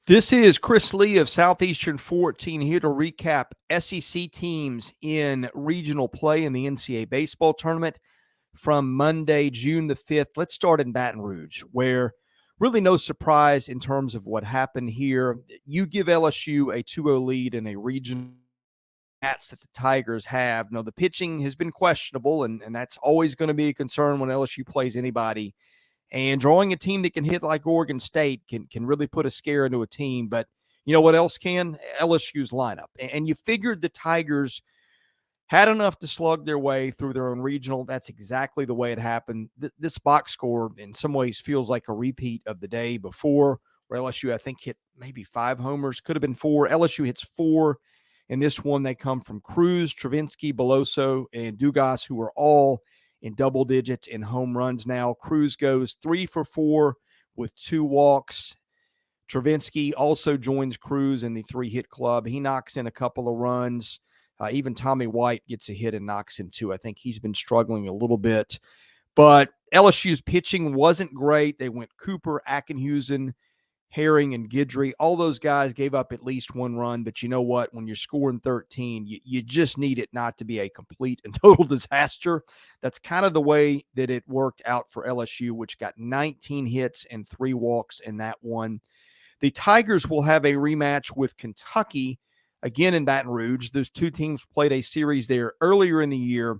This is Chris Lee of Southeastern 14 here to recap SEC teams in regional play in the NCAA baseball tournament from Monday, June the 5th. Let's start in Baton Rouge, where really no surprise in terms of what happened here. You give LSU a 2-0 lead in a regional match that the Tigers have. Now, the pitching has been questionable, and that's always going to be a concern when LSU plays anybody. And drawing a team that can hit like Oregon State can really put a scare into a team. But you know what else can? LSU's lineup. And you figured the Tigers had enough to slug their way through their own regional. That's exactly the way it happened. This box score in some ways feels like a repeat of the day before, where LSU, I think, hit maybe 5 homers. Could have been 4. LSU hits 4. In this one, they come from Cruz, Travinsky, Beloso, and Dugas, who are all in double digits in home runs now. Cruz goes 3 for 4 with 2 walks. Travinsky also joins Cruz in the 3-hit club. He knocks in a couple of runs. Even Tommy White gets a hit and knocks in 2. I think he's been struggling a little bit. But LSU's pitching wasn't great. They went Cooper, Ackenhusen, Herring, and Guidry. All those guys gave up at least 1 run. But you know what? When you're scoring 13, you just need it not to be a complete and total disaster. That's kind of the way that it worked out for LSU, which got 19 hits and 3 walks in that one. The Tigers will have a rematch with Kentucky again in Baton Rouge. Those two teams played a series there earlier in the year.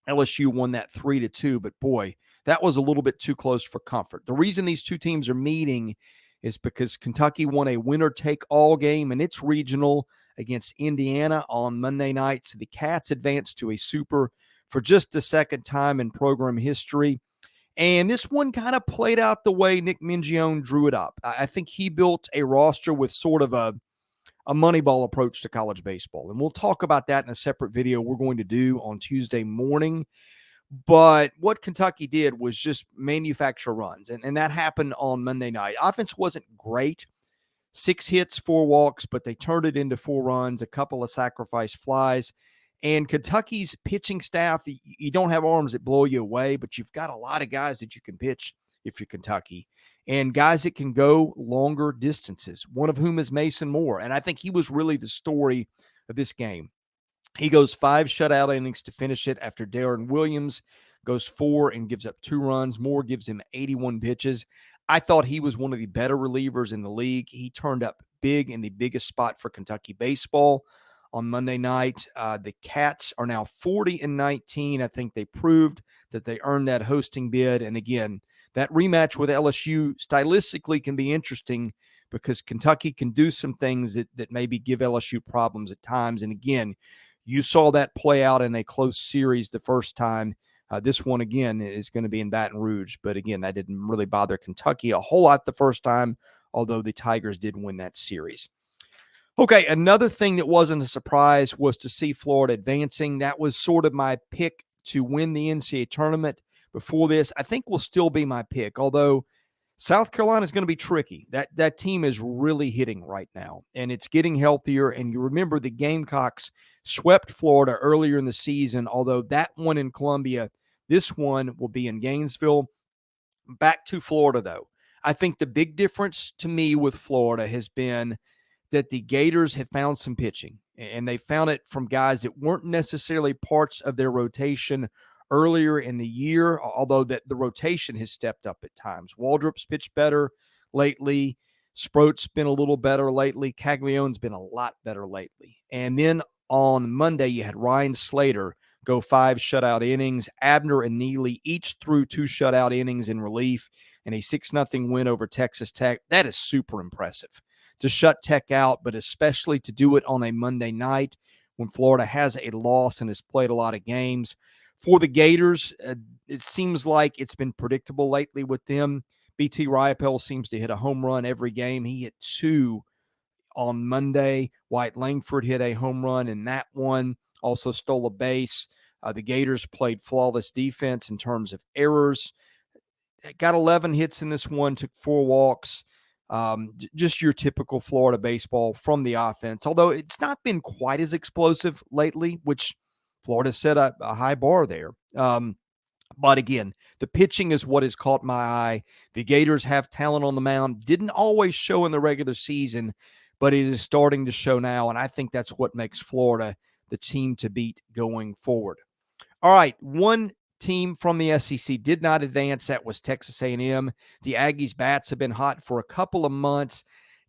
LSU won that 3-2, but boy, that was a little bit too close for comfort. The reason these two teams are meeting is because Kentucky won a winner-take-all game, and it's regional against Indiana on Monday night. So the Cats advanced to a super for just the second time in program history. And this one kind of played out the way Nick Mingione drew it up. I think he built a roster with sort of a Moneyball approach to college baseball. And we'll talk about that in a separate video we're going to do on Tuesday morning. But what Kentucky did was just manufacture runs, and that happened on Monday night. Offense wasn't great. 6 hits, 4 walks, but they turned it into 4 runs, a couple of sacrifice flies. And Kentucky's pitching staff, you don't have arms that blow you away, but you've got a lot of guys that you can pitch if you're Kentucky, and guys that can go longer distances, one of whom is Mason Moore. And I think he was really the story of this game. He goes 5 shutout innings to finish it after Darren Williams goes 4 and gives up 2 runs. Moore gives him 81 pitches. I thought he was one of the better relievers in the league. He turned up big in the biggest spot for Kentucky baseball on Monday night. The Cats are now 40-19. I think they proved that they earned that hosting bid. And again, that rematch with LSU stylistically can be interesting because Kentucky can do some things that maybe give LSU problems at times. And again, you saw that play out in a close series the first time. This one, again, is going to be in Baton Rouge. But again, that didn't really bother Kentucky a whole lot the first time, although the Tigers did win that series. Okay, another thing that wasn't a surprise was to see Florida advancing. That was sort of my pick to win the NCAA tournament before this. I think will still be my pick, although South Carolina is going to be tricky. That team is really hitting right now, and it's getting healthier. And you remember the Gamecocks swept Florida earlier in the season, although that one in Columbia, this one will be in Gainesville. Back to Florida, though. I think the big difference to me with Florida has been that the Gators have found some pitching, and they found it from guys that weren't necessarily parts of their rotation earlier in the year, although that the rotation has stepped up at times. Waldrop's pitched better lately. Sproat's been a little better lately. Caglione's been a lot better lately. And then on Monday, you had Ryan Slater go 5 shutout innings. Abner and Neely each threw 2 shutout innings in relief and a 6-0 win over Texas Tech. That is super impressive to shut Tech out, but especially to do it on a Monday night when Florida has a loss and has played a lot of games. For the Gators, it seems like it's been predictable lately with them. BT Riopel seems to hit a home run every game. He hit 2 on Monday. White Langford hit a home run in that one, also stole a base. The Gators played flawless defense in terms of errors. Got 11 hits in this one, took 4 walks. Just your typical Florida baseball from the offense, although it's not been quite as explosive lately, which Florida set a high bar there. But again, the pitching is what has caught my eye. The Gators have talent on the mound. Didn't always show in the regular season, but it is starting to show now. And I think that's what makes Florida the team to beat going forward. All right, one team from the SEC did not advance. That was Texas A&M. The Aggies' bats have been hot for a couple of months.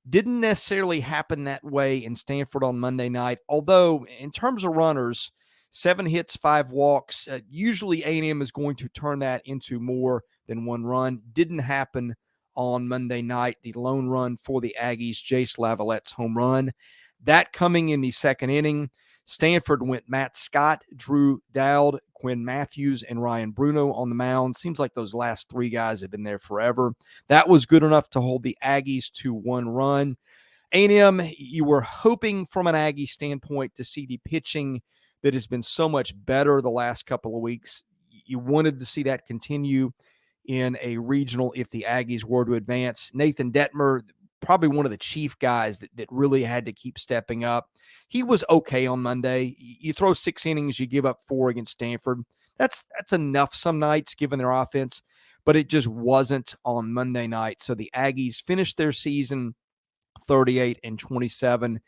Didn't necessarily happen that way in Stanford on Monday night, although in terms of runners, 7 hits, 5 walks, usually A&M is going to turn that into more than one run. Didn't happen on Monday night. The lone run for the Aggies, Jace Lavallette's home run. That coming in the second inning. Stanford went Matt Scott, Drew Dowd, Quinn Matthews, and Ryan Bruno on the mound. Seems like those last 3 guys have been there forever. That was good enough to hold the Aggies to 1 run. A&M, you were hoping from an Aggie standpoint to see the pitching that has been so much better the last couple of weeks. You wanted to see that continue in a regional if the Aggies were to advance. Nathan Detmer, probably one of the chief guys that really had to keep stepping up. He was okay on Monday. You throw 6 innings, you give up 4 against Stanford. That's enough some nights given their offense, but it just wasn't on Monday night. So the Aggies finished their season 38-27.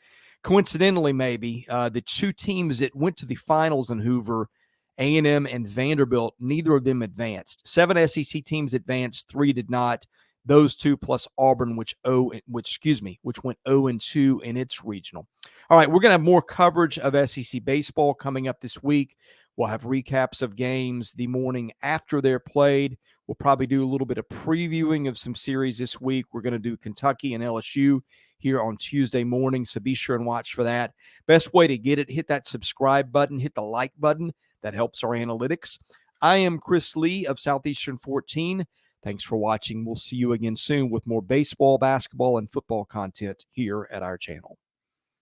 Coincidentally, maybe the 2 teams that went to the finals in Hoover, A&M and Vanderbilt, neither of them advanced. 7 SEC teams advanced, 3 did not. Those 2 plus Auburn, which went 0-2 in its regional. All right, we're going to have more coverage of SEC baseball coming up this week. We'll have recaps of games the morning after they're played. We'll probably do a little bit of previewing of some series this week. We're going to do Kentucky and LSU here on Tuesday morning, so be sure and watch for that. Best way to get it, hit that subscribe button, hit the like button. That helps our analytics. I am Chris Lee of Southeastern 14. Thanks for watching. We'll see you again soon with more baseball, basketball, and football content here at our channel.